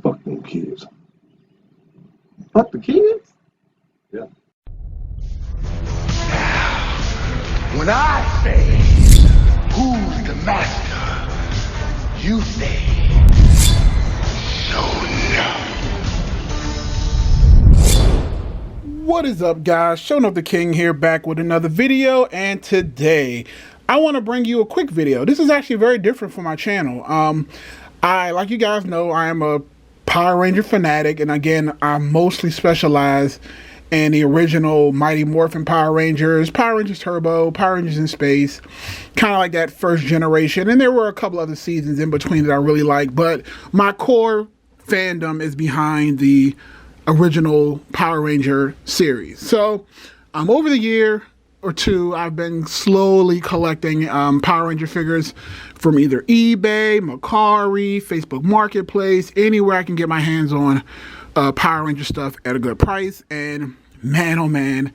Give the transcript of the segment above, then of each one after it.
Fuck them kids. Fuck the kids? Yeah. When I say, who's the master, you say, no. What is up, guys? Showing up the King here, back with another video, and today I want to bring you a quick video. This is actually very different for my channel. Like you guys know, I am a Power Ranger fanatic, and again, I mostly specialize in the original Mighty Morphin Power Rangers, Power Rangers Turbo, Power Rangers in Space, kind of like that first generation, and there were a couple other seasons in between that I really like, but my core fandom is behind the original Power Ranger series. So over the year or two, I've been slowly collecting Power Ranger figures from either eBay, Mercari, Facebook Marketplace, anywhere I can get my hands on Power Ranger stuff at a good price. And man, oh man,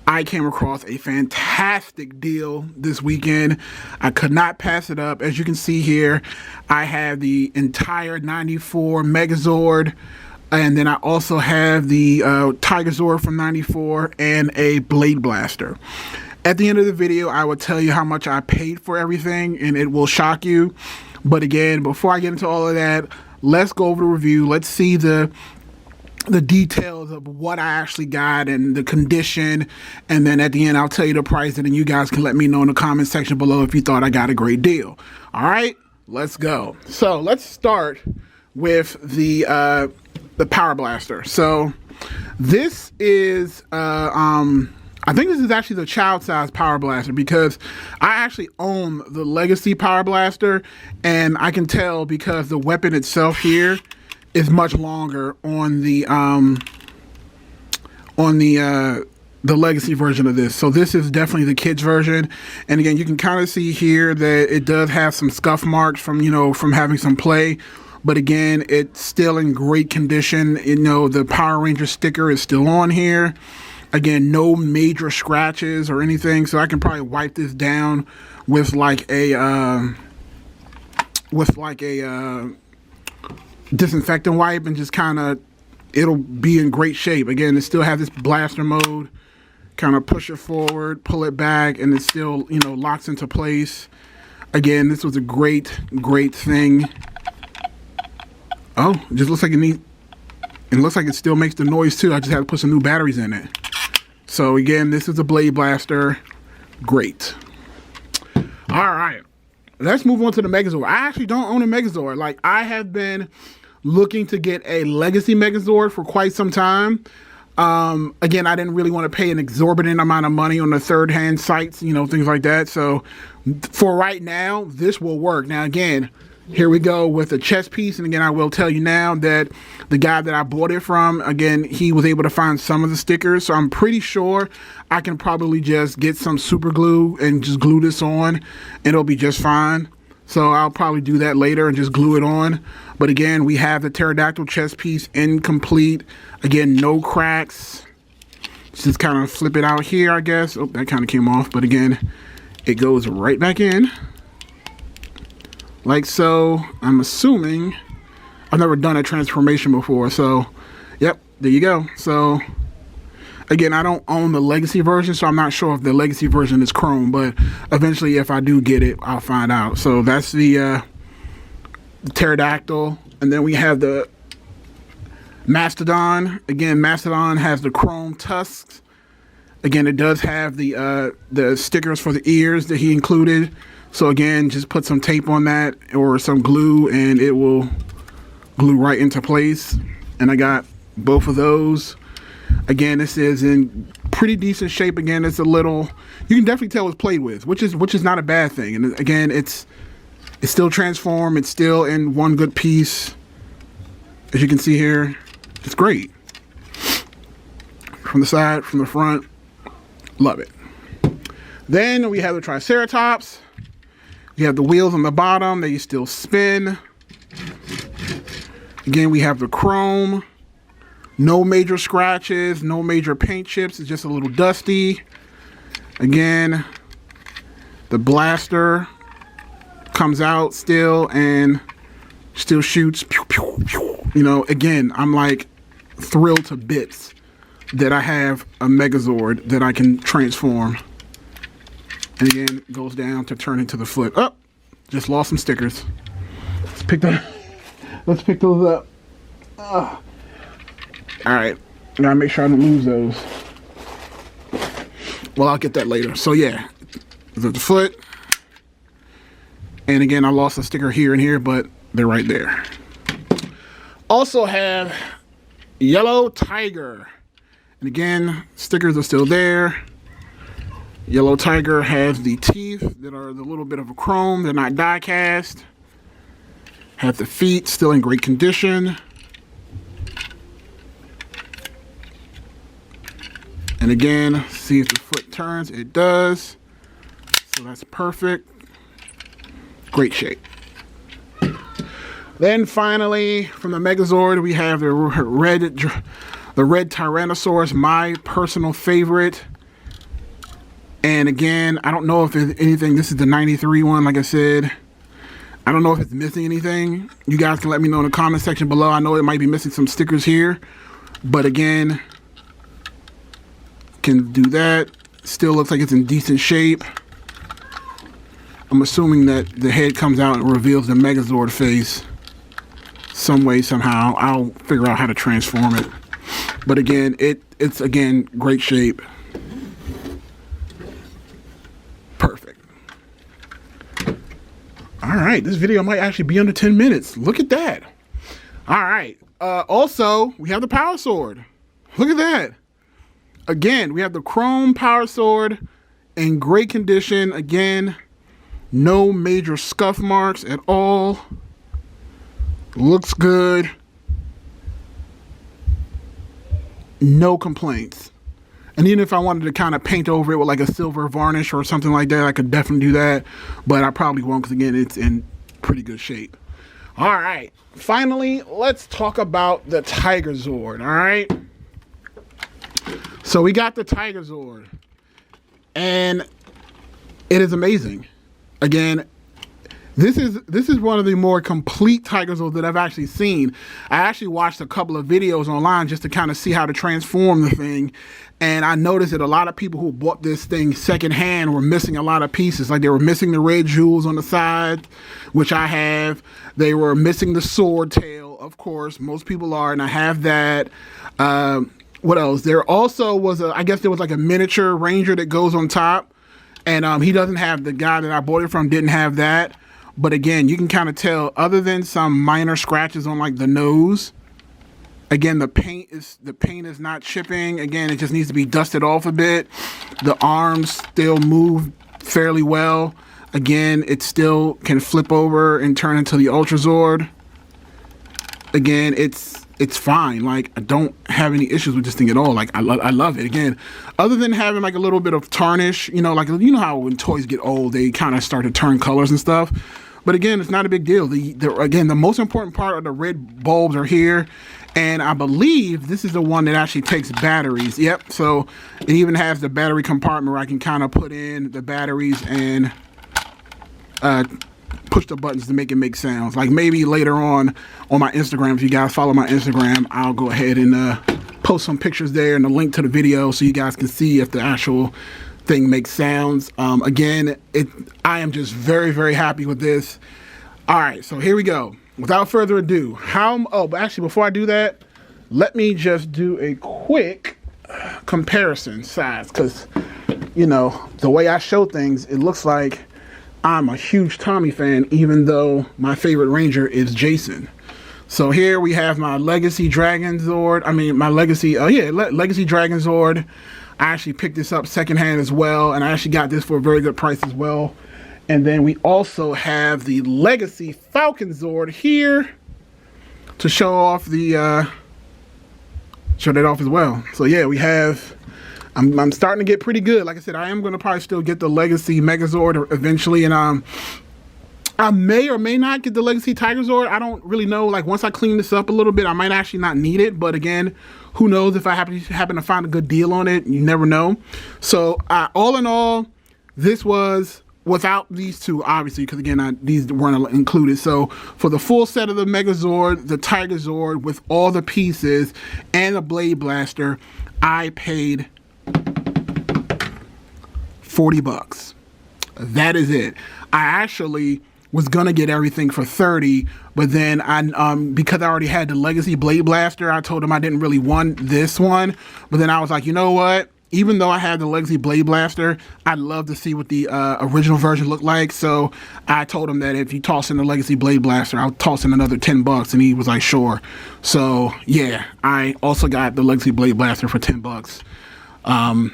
I came across a fantastic deal this weekend. I could not pass it up. As you can see here, I have the entire 94 Megazord, and then I also have the Tigerzord from 94 and a Blade Blaster. At the end of the video, I will tell you how much I paid for everything, and it will shock you. But again, before I get into all of that, let's go over the review. Let's see the details of what I actually got and the condition, and then at the end I'll tell you the price, and then you guys can let me know in the comment section below if you thought I got a great deal. All right, let's go. So let's start with the Power Blaster. So this is I think this is actually the child size Power Blaster, because I actually own the Legacy Power Blaster, and I can tell because the weapon itself here is much longer on the Legacy version of this. So this is definitely the kids version, and again, you can kind of see here that it does have some scuff marks from from having some play, but again, it's still in great condition. The Power Ranger sticker is still on here. Again, no major scratches or anything, so I can probably wipe this down with like a disinfectant wipe, and just kind of, it'll be in great shape. Again, it still has this blaster mode. Kind of push it forward, pull it back, and it still locks into place. Again, this was a great thing. Oh, it just looks like it looks like it still makes the noise too. I just had to put some new batteries in it. So again, this is a Blade Blaster. Great. All right, let's move on to the Megazord. I actually don't own a Megazord. Like, I have been looking to get a Legacy Megazord for quite some time. Again, I didn't really want to pay an exorbitant amount of money on the third-hand sites, things like that. So for right now, this will work. Now again, here we go with a chest piece, and again, I will tell you now that the guy that I bought it from, again, he was able to find some of the stickers, so I'm pretty sure I can probably just get some super glue and just glue this on, and it'll be just fine. So I'll probably do that later and just glue it on. But again, we have the pterodactyl chest piece incomplete. Again, no cracks. Just kind of flip it out here, I guess. Oh, that kind of came off, but again, it goes right back in. Like so. I'm assuming, I've never done a transformation before, so yep, there you go. So again, I don't own the Legacy version, so I'm not sure if the Legacy version is chrome, but eventually if I do get it, I'll find out. So that's the pterodactyl, and then we have the Mastodon. Again, Mastodon has the chrome tusks. Again, it does have the stickers for the ears that he included. So again, just put some tape on that or some glue, and it will glue right into place. And I got both of those. Again, this is in pretty decent shape. Again, it's a little, you can definitely tell it's played with, which is not a bad thing. And again, it's still transformed. It's still in one good piece. As you can see here, it's great. From the side, from the front, love it. Then we have the Triceratops. You have the wheels on the bottom, they still spin. Again, we have the chrome. No major scratches, no major paint chips. It's just a little dusty. Again, the blaster comes out still and still shoots. Pew, pew, pew. You know, again, I'm like thrilled to bits that I have a Megazord that I can transform. And again, it goes down to turn into the foot. Oh, just lost some stickers. Let's pick those up. All right, gotta make sure I don't lose those. Well, I'll get that later. So yeah, the foot. And again, I lost a sticker here and here, but they're right there. Also have Yellow Tiger. And again, stickers are still there. Yellow Tiger has the teeth that are a little bit of a chrome. They're not die cast. Have the feet still in great condition. And again, see if the foot turns. It does. So that's perfect. Great shape. Then finally, from the Megazord, we have the red Tyrannosaurus, my personal favorite. And again, I don't know if there's anything. This is the 93 one, like I said. I don't know if it's missing anything. You guys can let me know in the comment section below. I know it might be missing some stickers here. But again, can do that. Still looks like it's in decent shape. I'm assuming that the head comes out and reveals the Megazord face some way, somehow. I'll figure out how to transform it. But again, it's again great shape. Perfect. All right, this video might actually be under 10 minutes. Look at that. All right. Also, we have the Power Sword. Look at that. Again, we have the Chrome Power Sword in great condition. Again, no major scuff marks at all. Looks good. No complaints. And even if I wanted to kind of paint over it with like a silver varnish or something like that, I could definitely do that. But I probably won't because, again, it's in pretty good shape. All right. Finally, let's talk about the Tiger Zord. All right. So we got the Tiger Zord. And it is amazing. Again, this is one of the more complete Tiger Zords that I've actually seen. I actually watched a couple of videos online just to kind of see how to transform the thing. And I noticed that a lot of people who bought this thing secondhand were missing a lot of pieces. Like they were missing the red jewels on the side, which I have. They were missing the sword tail, of course. Most people are, and I have that. What else? There also was I guess there was like a miniature ranger that goes on top. And he doesn't have, the guy that I bought it from didn't have that. But again, you can kind of tell, other than some minor scratches on like the nose, again, the paint is not chipping. Again, it just needs to be dusted off a bit. The arms still move fairly well. Again, it still can flip over and turn into the Ultra Zord. Again, it's fine. Like, I don't have any issues with this thing at all. Like, I love it. Again, other than having like a little bit of tarnish, you know, like, you know how when toys get old, they kind of start to turn colors and stuff. But again, it's not a big deal. Again, the most important part of the red bulbs are here. And I believe this is the one that actually takes batteries. Yep. So it even has the battery compartment where I can kind of put in the batteries and push the buttons to make it make sounds. Like maybe later on my Instagram, if you guys follow my Instagram, I'll go ahead and post some pictures there and a link to the video so you guys can see if the actual thing makes sounds. Again, I am just very, very happy with this. All right, so here we go. Without further ado, but actually before I do that, let me just do a quick comparison size, because you know the way I show things, it looks like I'm a huge Tommy fan, even though my favorite Ranger is Jason. So here we have my Legacy Dragon Zord. I mean, my Legacy Dragon Zord. I actually picked this up secondhand as well, and I actually got this for a very good price as well. And then we also have the Legacy Falcon Zord here to show off show that off as well. So yeah, we have. I'm starting to get pretty good. Like I said, I am going to probably still get the Legacy Megazord eventually, and I may or may not get the Legacy Tiger Zord. I don't really know. Like once I clean this up a little bit, I might actually not need it. But again, who knows if I happen to find a good deal on it? You never know. So all in all, this was without these two, obviously, because again, these weren't included. So for the full set of the Megazord, the Tiger Zord with all the pieces and the Blade Blaster, I paid $40. That is it. I actually was gonna get everything for 30, but then I because I already had the Legacy Blade Blaster, I told him I didn't really want this one. But then I was like, you know what? Even though I had the Legacy Blade Blaster, I'd love to see what the original version looked like. So I told him that if you toss in the Legacy Blade Blaster, I'll toss in another $10, and he was like, sure. So yeah, I also got the Legacy Blade Blaster for $10.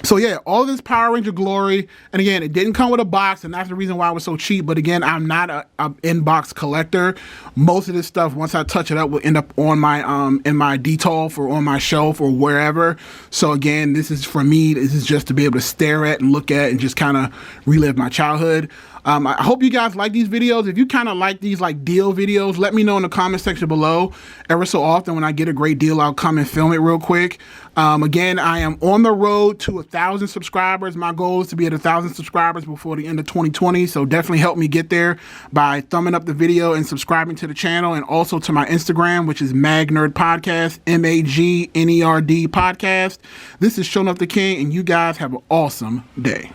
So yeah, all this Power Ranger glory, and again, it didn't come with a box, and that's the reason why it was so cheap. But again, I'm not a in-box collector. Most of this stuff, once I touch it up, will end up on my in my detolf or on my shelf or wherever. So again, this is for me. This is just to be able to stare at and look at and just kind of relive my childhood. I hope you guys like these videos. If you kind of like these like deal videos, let me know in the comment section below. Ever so often when I get a great deal, I'll come and film it real quick. Again, I am on the road to 1,000 subscribers. My goal is to be at 1,000 subscribers before the end of 2020. So definitely help me get there by thumbing up the video and subscribing to the channel, and also to my Instagram, which is Magnerd Podcast, MAGNERD Podcast. This is Showing Up the King, and you guys have an awesome day.